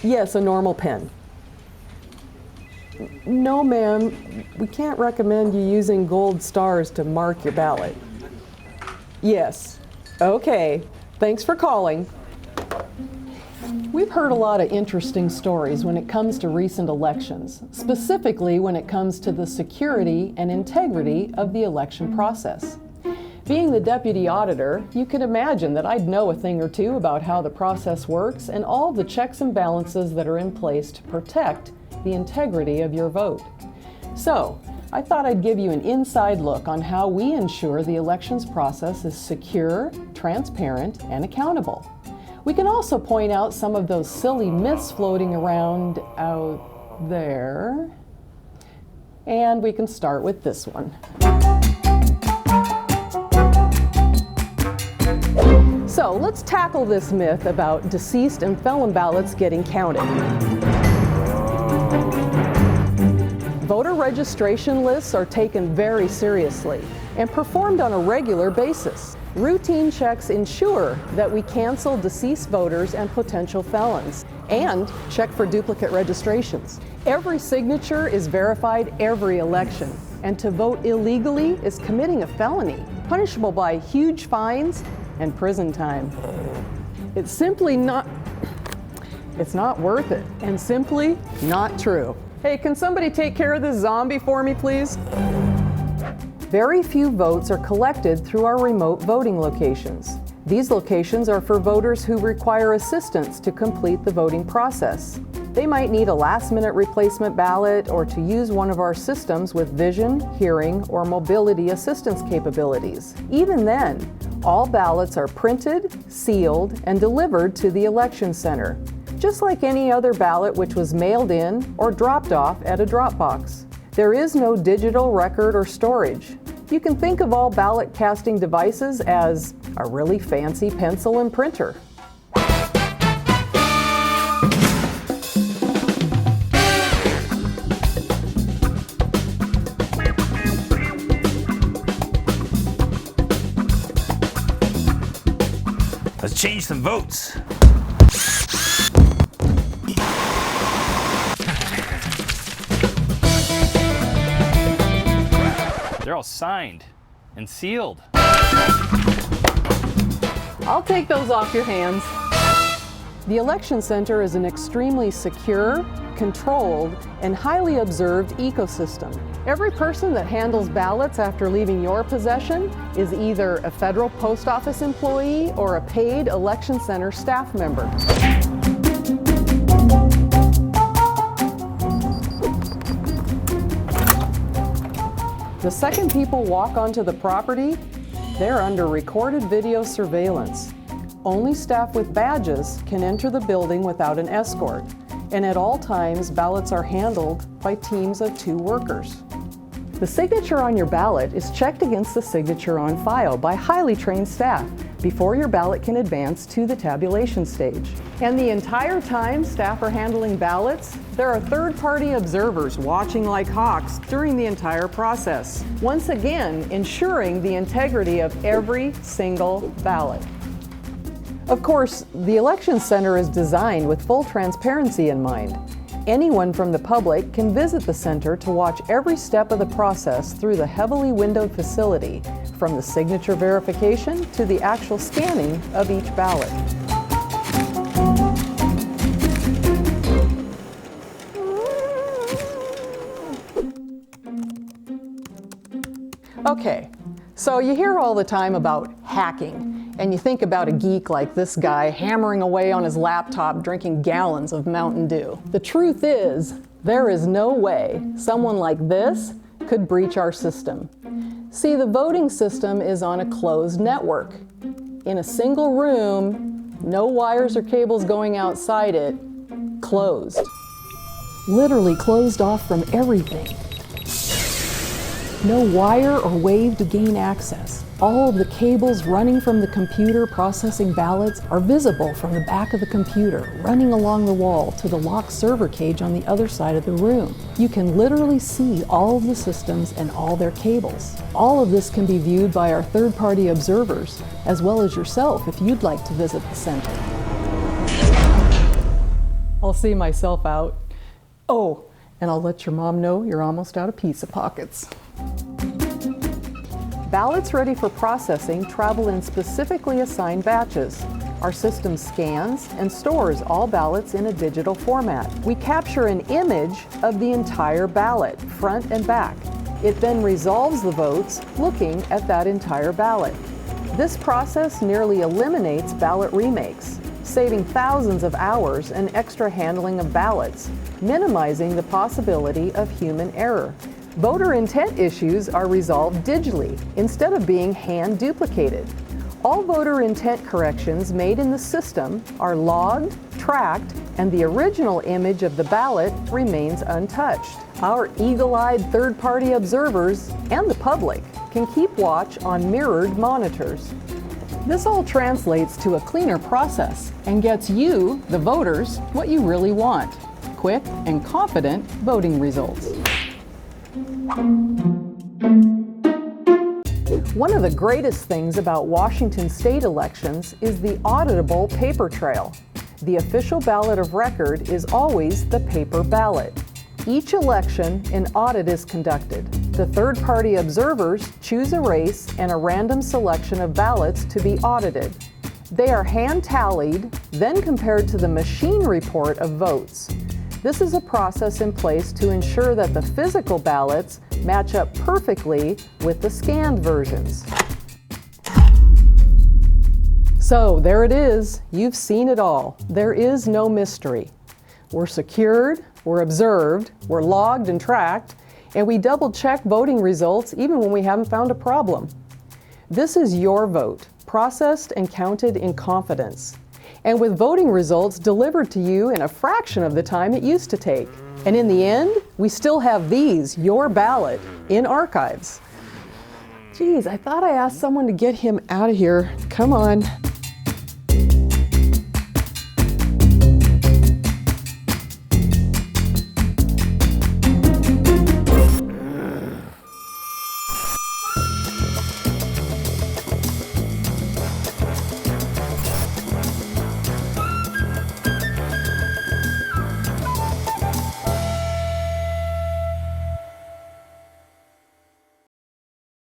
Yes, a normal pen. No, ma'am, we can't recommend you using gold stars to mark your ballot. Yes. Okay. Thanks for calling. We've heard a lot of interesting stories when it comes to recent elections, specifically when it comes to the security and integrity of the election process. Being the deputy auditor, you can imagine that I'd know a thing or two about how the process works and all the checks and balances that are in place to protect the integrity of your vote. So, I thought I'd give you an inside look on how we ensure the elections process is secure, transparent, and accountable. We can also point out some of those silly myths floating around out there. And we can start with this one. So let's tackle this myth about deceased and felon ballots getting counted. Voter registration lists are taken very seriously and performed on a regular basis. Routine checks ensure that we cancel deceased voters and potential felons, and check for duplicate registrations. Every signature is verified every election, and to vote illegally is committing a felony, punishable by huge fines and prison time. It's not worth it, and simply not true. Hey, can somebody take care of this zombie for me, please? Very few votes are collected through our remote voting locations. These locations are for voters who require assistance to complete the voting process. They might need a last-minute replacement ballot or to use one of our systems with vision, hearing, or mobility assistance capabilities. Even then, all ballots are printed, sealed, and delivered to the election center, just like any other ballot which was mailed in or dropped off at a drop box. There is no digital record or storage. You can think of all ballot casting devices as a really fancy pencil and printer. Let's change some votes. They're all signed and sealed. I'll take those off your hands. The election center is an extremely secure, controlled, and highly observed ecosystem. Every person that handles ballots after leaving your possession is either a federal post office employee or a paid election center staff member. The second people walk onto the property, they're under recorded video surveillance. Only staff with badges can enter the building without an escort, and at all times, ballots are handled by teams of 2 workers. The signature on your ballot is checked against the signature on file by highly trained staff before your ballot can advance to the tabulation stage. And the entire time staff are handling ballots, there are third-party observers watching like hawks during the entire process, once again ensuring the integrity of every single ballot. Of course, the election center is designed with full transparency in mind. Anyone from the public can visit the center to watch every step of the process through the heavily windowed facility, from the signature verification to the actual scanning of each ballot. Okay, so you hear all the time about hacking, and you think about a geek like this guy hammering away on his laptop drinking gallons of Mountain Dew. The truth is, there is no way someone like this could breach our system. See, the voting system is on a closed network. In a single room, no wires or cables going outside it, closed. Literally closed off from everything. No wire or wave to gain access. All of the cables running from the computer processing ballots are visible from the back of the computer, running along the wall to the locked server cage on the other side of the room. You can literally see all of the systems and all their cables. All of this can be viewed by our third-party observers, as well as yourself if you'd like to visit the center. I'll see myself out. Oh, and I'll let your mom know you're almost out of pizza pockets. Ballots ready for processing travel in specifically assigned batches. Our system scans and stores all ballots in a digital format. We capture an image of the entire ballot, front and back. It then resolves the votes looking at that entire ballot. This process nearly eliminates ballot remakes, saving thousands of hours and extra handling of ballots, minimizing the possibility of human error. Voter intent issues are resolved digitally instead of being hand duplicated. All voter intent corrections made in the system are logged, tracked, and the original image of the ballot remains untouched. Our eagle-eyed third-party observers and the public can keep watch on mirrored monitors. This all translates to a cleaner process and gets you, the voters, what you really want: quick and confident voting results. One of the greatest things about Washington state elections is the auditable paper trail. The official ballot of record is always the paper ballot. Each election, an audit is conducted. The third-party observers choose a race and a random selection of ballots to be audited. They are hand-tallied, then compared to the machine report of votes. This is a process in place to ensure that the physical ballots match up perfectly with the scanned versions. So there it is. You've seen it all. There is no mystery. We're secured, we're observed, we're logged and tracked, and we double-check voting results even when we haven't found a problem. This is your vote, processed and counted in confidence, and with voting results delivered to you in a fraction of the time it used to take. And in the end, we still have these, your ballot, in archives. Geez, I thought I asked someone to get him out of here. Come on.